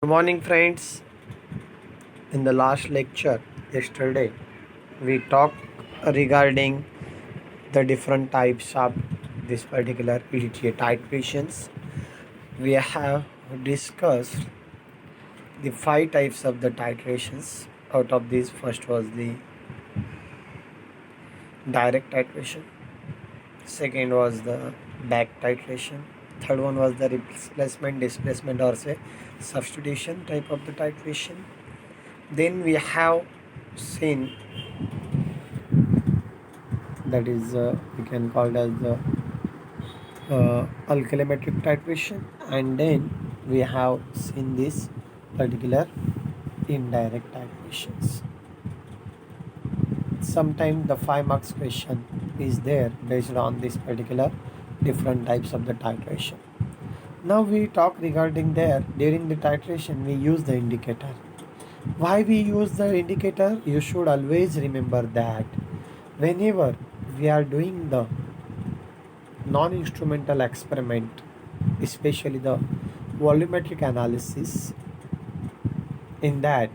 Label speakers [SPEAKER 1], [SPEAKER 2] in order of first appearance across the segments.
[SPEAKER 1] Good morning, friends. In the last lecture yesterday, we talked regarding the different types of this particular EDTA titrations. We have discussed the five types of the titrations. Out of these, first was the direct titration, second was the back titration, third one was the replacement, displacement, or say substitution type of the titration. Then we have seen that is we can call it as the alkalimetric titration, and then we have seen this particular indirect titrations. Sometimes the 5 marks question is there based on this particular different types of the titration. Now we talk regarding there during the titration we use the indicator. Why we use the indicator? You should always remember that whenever we are doing the non-instrumental experiment, especially the volumetric analysis, in that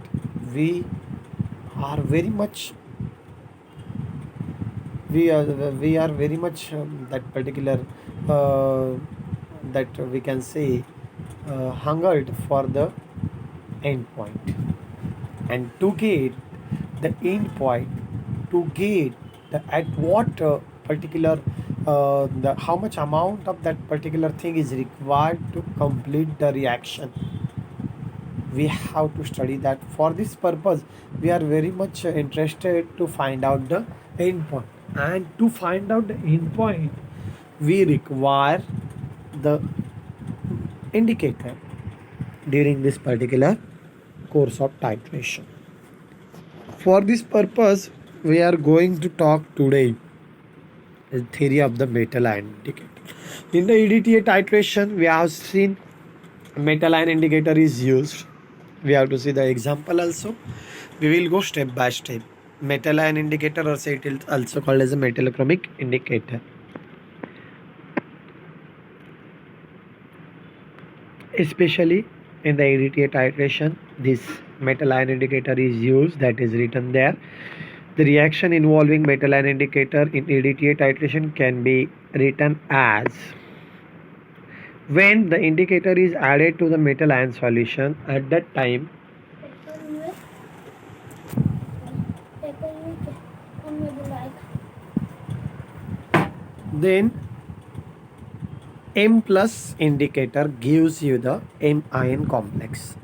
[SPEAKER 1] we are very much we are very much that particular uh, that we can say hungered for the end point, and to get the end point, to get the at what particular the how much amount of that particular thing is required to complete the reaction, we have to study that. For this purpose we are very much interested to find out the end point, and to find out the end point we require the indicator during this particular course of titration. For this purpose we are going to talk today the theory of the metal ion indicator. In the EDTA titration we have seen metal ion indicator is used. We have to see the example also. We will go step by step. Metal ion indicator, or say it is also called as a metallochromic indicator. Especially in the EDTA titration, this metal ion indicator is used, that is written there. The reaction involving metal ion indicator in EDTA titration can be written as: when the indicator is added to the metal ion solution, at that time then M plus indicator gives you the M ion complex.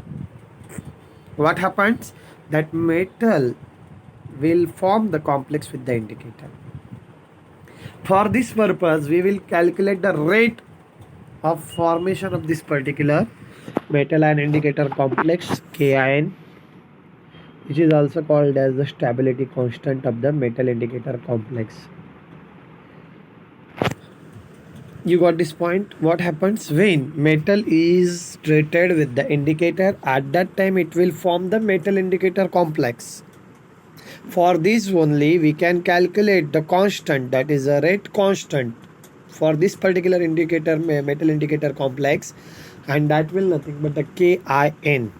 [SPEAKER 1] What happens? That metal will form the complex with the indicator. For this purpose we will calculate the rate of formation of this particular metal ion indicator complex KIN, which is also called as the stability constant of the metal indicator complex. You got this point? What happens when metal is treated with the indicator? At that time it will form the metal indicator complex. For this only we can calculate the constant, that is a rate constant for this particular indicator metal indicator complex, and that will nothing but the KIN,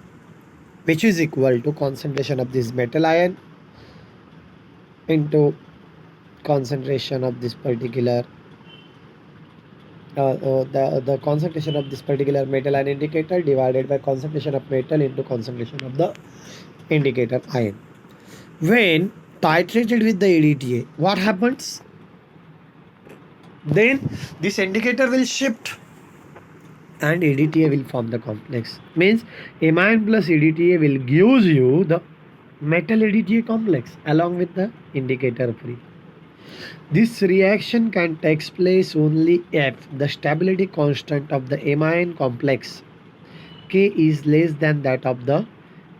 [SPEAKER 1] which is equal to concentration of this metal ion into concentration of this particular the concentration of this particular metal ion indicator divided by concentration of metal into concentration of the indicator ion. When titrated with the EDTA, what happens? Then this indicator will shift and EDTA will form the complex. Means M ion plus EDTA will gives you the metal EDTA complex along with the indicator free. This reaction can take place only if the stability constant of the M ion complex K is less than that of the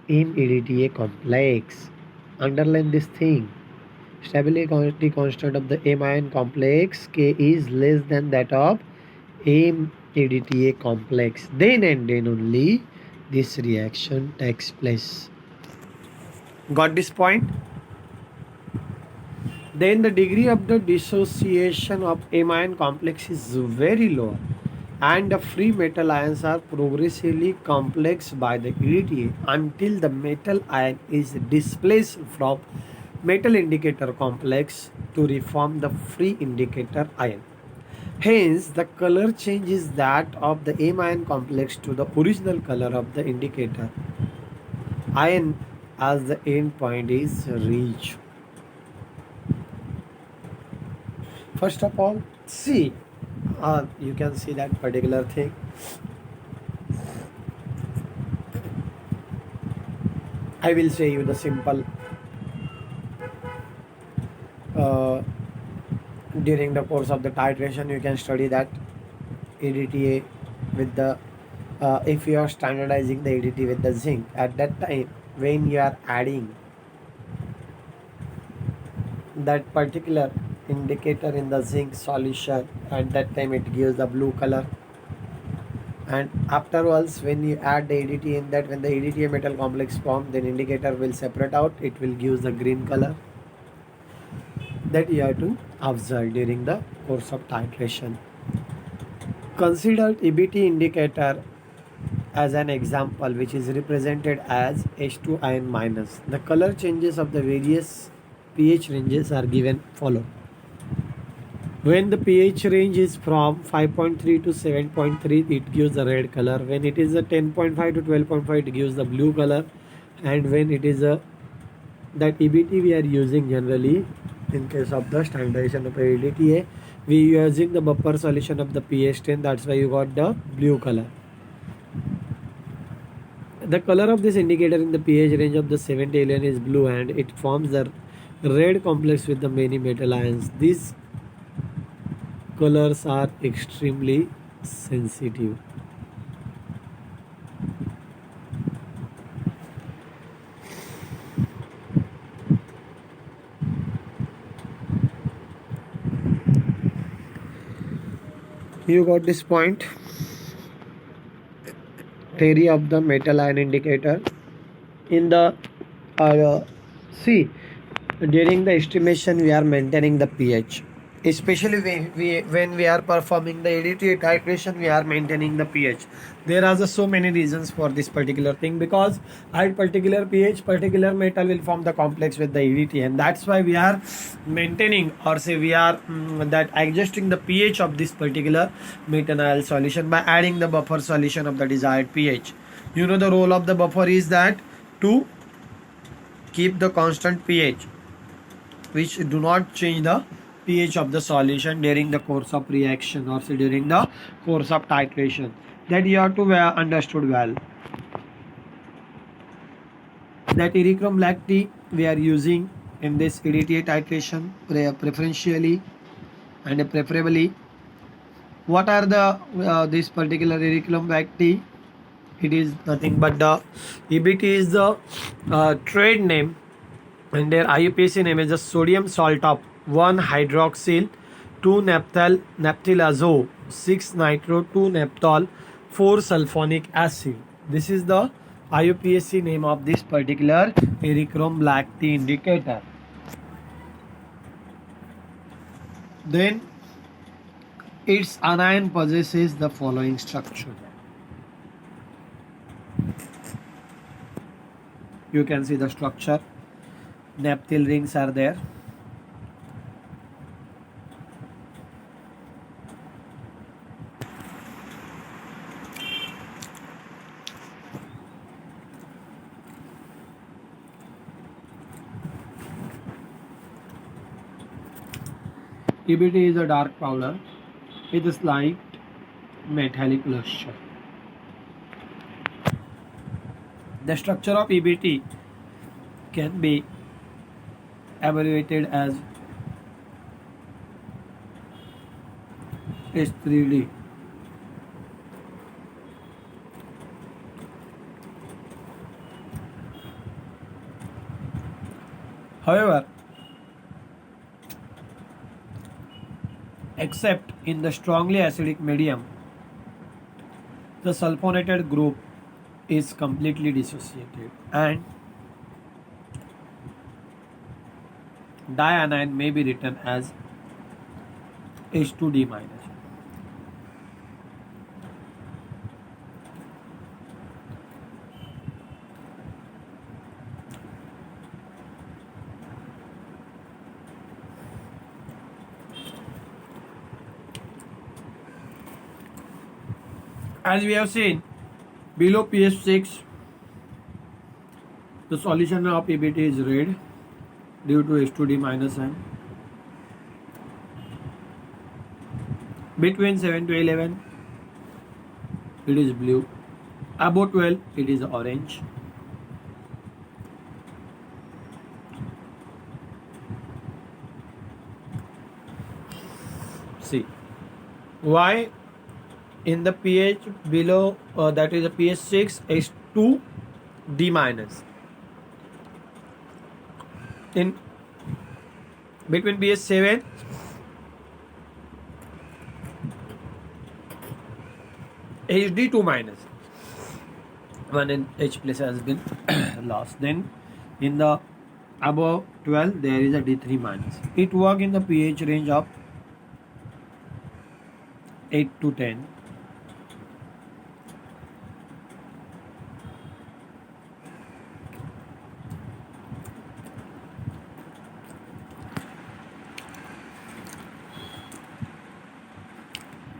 [SPEAKER 1] M EDTA complex. Underline this thing. Stability constant of the M ion complex K is less than that of M EDTA complex. Then and then only this reaction takes place. Got this point? Then the degree of the dissociation of M ion complex is very low. and the free metal ions are progressively complex by the EDTA until the metal ion is displaced from metal indicator complex to reform the free indicator ion. Hence, the color change is that of the M-ion complex to the original color of the indicator ion as the end point is reached. First of all, see, you can see that particular thing. I will show you the simple uh, during the course of the titration. You can study that EDTA with the if you are standardizing the EDT with the zinc at that time when you are adding that particular indicator in the zinc solution, at that time it gives the blue color, and afterwards when you add the EDT in that, when the EDTA metal complex form, then indicator will separate out, it will give the green color. That you have to observe during the course of titration. Consider EBT indicator as an example, which is represented as H2 ion minus. The color changes of the various pH ranges are given follow. When the pH range is from 5.3 to 7.3, it gives the red color. When it is a 10.5 to 12.5, it gives the blue color. And when it is a that EBT we are using generally in case of the standardization of EDTA, we are using the buffer solution of the pH 10. That's why you got the blue color. The color of this indicator in the pH range of the 70 alien is blue, and it forms the red complex with the many metal ions. These colors are extremely sensitive. You got this point? Theory of the metal ion indicator. In the see, during the estimation we are maintaining the pH, especially when we are performing the EDTA titration, we are maintaining the pH. There are so many reasons for this particular thing, because at particular pH particular metal will form the complex with the EDTA, and that's why we are maintaining, or say we are that adjusting the pH of this particular metanyl solution by adding the buffer solution of the desired pH. You know, the role of the buffer is that to keep the constant pH, which do not change the pH of the solution during the course of reaction, or say during the course of titration. That you have to understood well. That erythrom black tea we are using in this EDTA titration preferentially and preferably. What are the this particular erythrom black tea? It is nothing but the EBT is the trade name, and their IUPAC name is the sodium salt of 1 hydroxyl 2 naphthalazole 6 nitro 2 naphthol 4 sulfonic acid. This is the IUPAC name of this particular erythrom black tea indicator. Then its anion possesses the following structure. You can see the structure. Naphthyl rings are there. EBT is a dark powder with a slight metallic luster. The structure of EBT can be evaluated as H3D. However, except in the strongly acidic medium, the sulfonated group is completely dissociated, and dianion may be written as H2D minus. As we have seen below pH 6, the solution of EBT is red due to H2D minus N. Between 7 to 11, it is blue. Above 12, it is orange. See, why in the pH below, that is a pH 6, H2D minus. In between pH 7, HD2 minus. One in H place has been lost. Then in the above 12, there is a D3 minus. It work in the pH range of 8 to 10.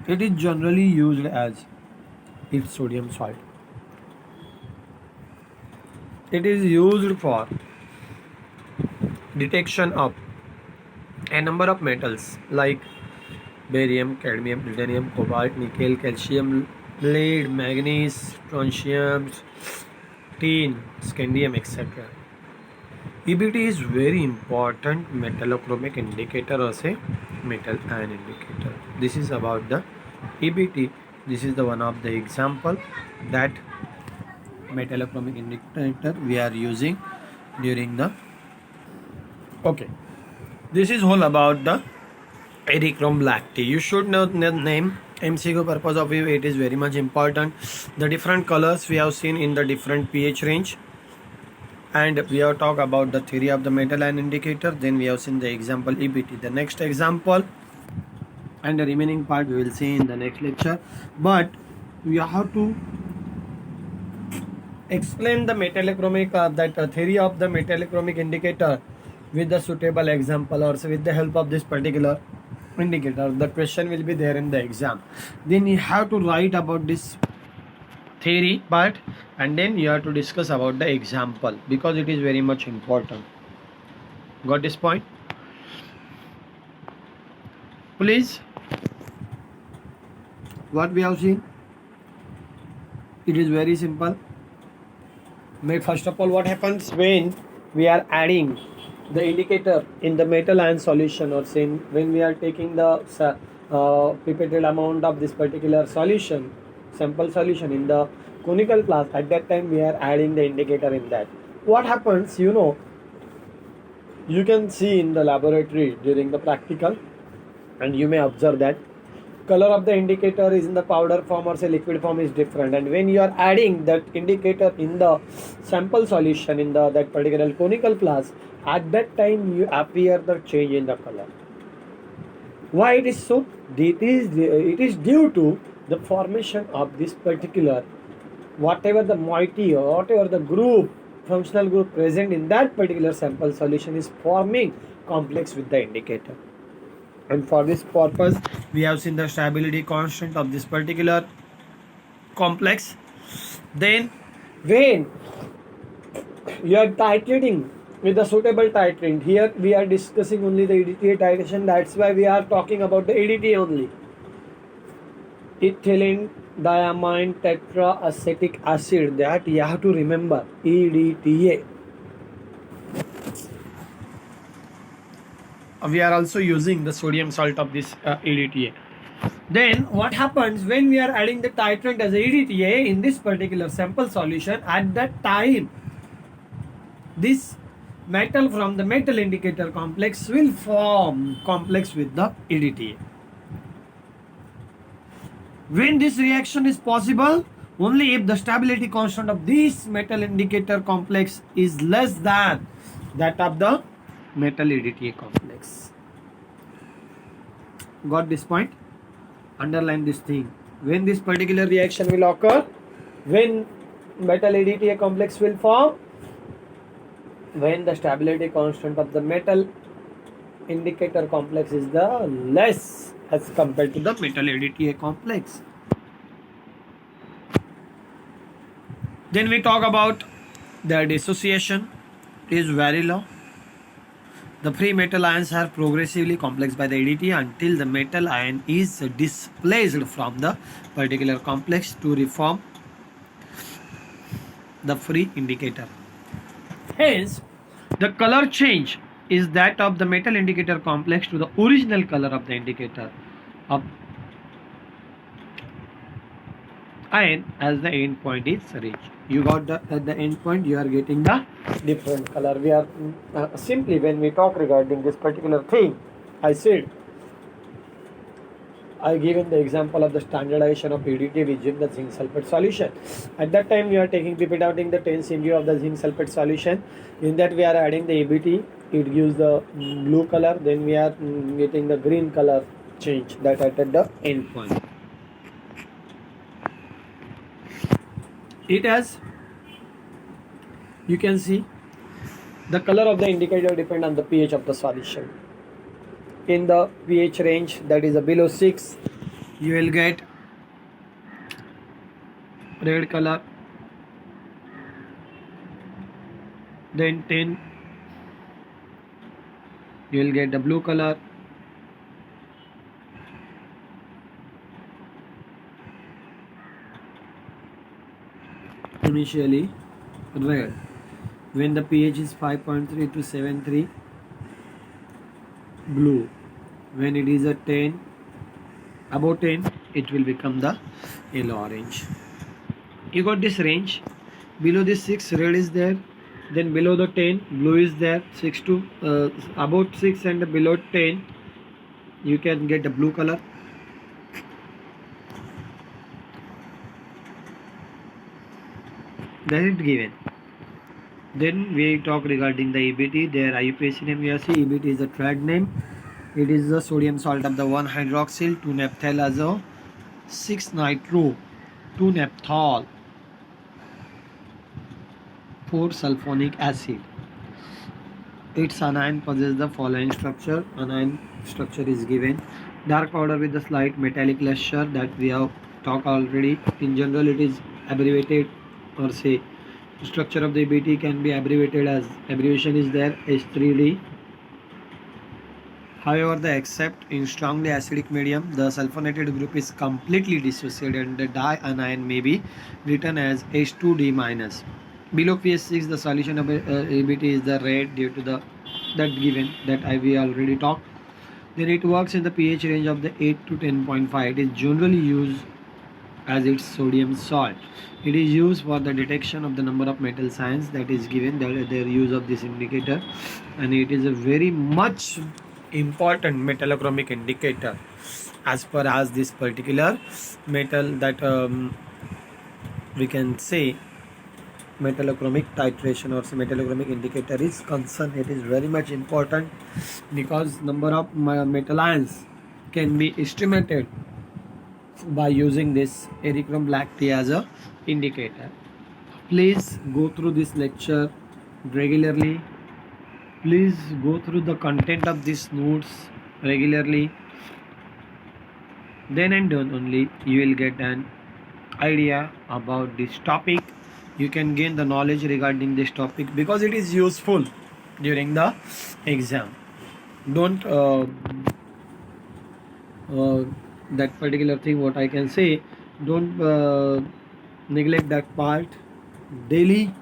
[SPEAKER 1] It is generally used as its sodium salt. It is used for detection of a number of metals like barium, cadmium, titanium, cobalt, nickel, calcium, lead, manganese, strontium, tin, scandium, etc. EBT is very important metallochromic indicator or say metal ion indicator. This is about the EBT. This is the one of the example that metallochromic indicator we are using during the this is all about the Erythrom black tea. You should know the name. MCQ purpose of it, it is very much important. The different colors we have seen in the different pH range, and we have talked about the theory of the metal ion indicator. Then we have seen the example EBT. The next example and the remaining part we will see in the next lecture, but we have to explain the metallochromic theory of the metallochromic indicator with the suitable example or with the help of this particular indicator. The question will be there in the exam. Then you have to write about this theory part, and then you have to discuss about the example because it is very much important. Got this point? Please, what we have seen, it is very simple. First of all, what happens when we are adding the indicator in the metal ion solution, or say when we are taking the pipetted amount of this particular solution, sample solution in the conical flask, at that time we are adding the indicator in that. What happens, you can see in the laboratory during the practical, and you may observe that color of the indicator is in the powder form or say liquid form is different, and when you are adding that indicator in the sample solution in the that particular conical flask, at that time you appear the change in the color. Why it is so? It is due to the formation of this particular whatever the moiety or whatever the group, functional group present in that particular sample solution is forming complex with the indicator. And for this purpose we have seen the stability constant of this particular complex. Then when you are titrating with the suitable titrant, here we are discussing only the EDTA titration, that's why we are talking about the EDTA only. Ethylene diamine tetraacetic acid, that you have to remember, EDTA. We are also using the sodium salt of this EDTA. Then what happens when we are adding the titrant as a EDTA in this particular sample solution, at that time this metal from the metal indicator complex will form complex with the EDTA. When this reaction is possible, only if the stability constant of this metal indicator complex is less than that of the metal EDTA complex. Got this point? Underline this thing. When this particular reaction will occur, when metal EDTA complex will form, when the stability constant of the metal indicator complex is the less as compared to the metal EDTA complex. Then we talk about their dissociation is very low. The free metal ions are progressively complex by the ADT until the metal ion is displaced from the particular complex to reform the free indicator. Hence, the color change is that of the metal indicator complex to the original color of the indicator of ion as the end point is reached. You got the at the end point you are getting the different color. We are simply when we talk regarding this particular thing, I given the example of the standardization of PDT within the zinc sulfate solution. At that time we are taking pipetting the 10 cm of the zinc sulfate solution. In that we are adding the ABT. It gives the blue color. Then we are getting the green color change that at the end point. It has, you can see, the color of the indicator depend on the pH of the solution. In the pH range that is below 6, you will get red color. Then 10, you will get the blue color. Initially red. When the pH is 5.3 to 7.3, blue. When it is a 10, above 10, it will become the yellow orange. You got this range. Below this 6, red is there. Then below the 10, blue is there. 6 to about 6 and below 10, you can get the blue color. That is given. Then we talk regarding the EBT. Their IUPAC name you see. EBT is the trade name. It is the sodium salt of the 1-hydroxyl, 2-naphthalazole, 6-nitro, 2-naphthol, 4-sulfonic acid. Its anion possesses the following structure. Anion structure is given. Dark powder with the slight metallic luster that we have talked already. In general, it is abbreviated, or say structure of the EBT can be abbreviated as, abbreviation is there, H3D. However, except in strongly acidic medium, the sulfonated group is completely dissociated and the dianion may be written as H2D minus. Below pH 6, the solution of EBT is the red due to the that given that we already talked. Then it works in the pH range of the 8 to 10.5. It is generally used as its sodium salt. It is used for the detection of the number of metal ions that is given, that their use of this indicator, and it is a very much important metallochromic indicator as far as this particular metal that we can say metallochromic titration or metallochromic indicator is concerned. It is very much important because number of metal ions can be estimated by using this erythrom black tea as a indicator. Please go through this lecture regularly. Please go through the content of these notes regularly. Then and then only you will get an idea about this topic. You can gain the knowledge regarding this topic because it is useful during the exam. Don't that particular thing, what I can say, don't neglect that part. Daily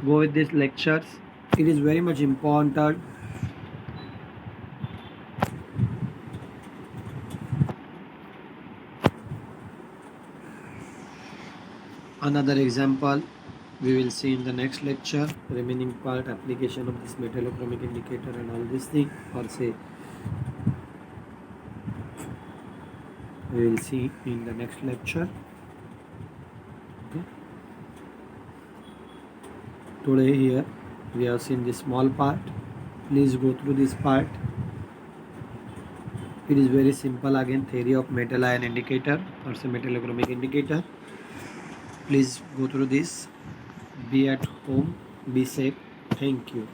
[SPEAKER 1] go with these lectures. It is very much important. Another example we will see in the next lecture. Remaining part, application of this metallochromic indicator and all this thing, or say we will see in the next lecture. Okay. Today here we have seen this small part. Please go through this part. It is very simple. Again, theory of metal ion indicator or say metallochromic indicator. Please go through this. Be at home. Be safe. Thank you.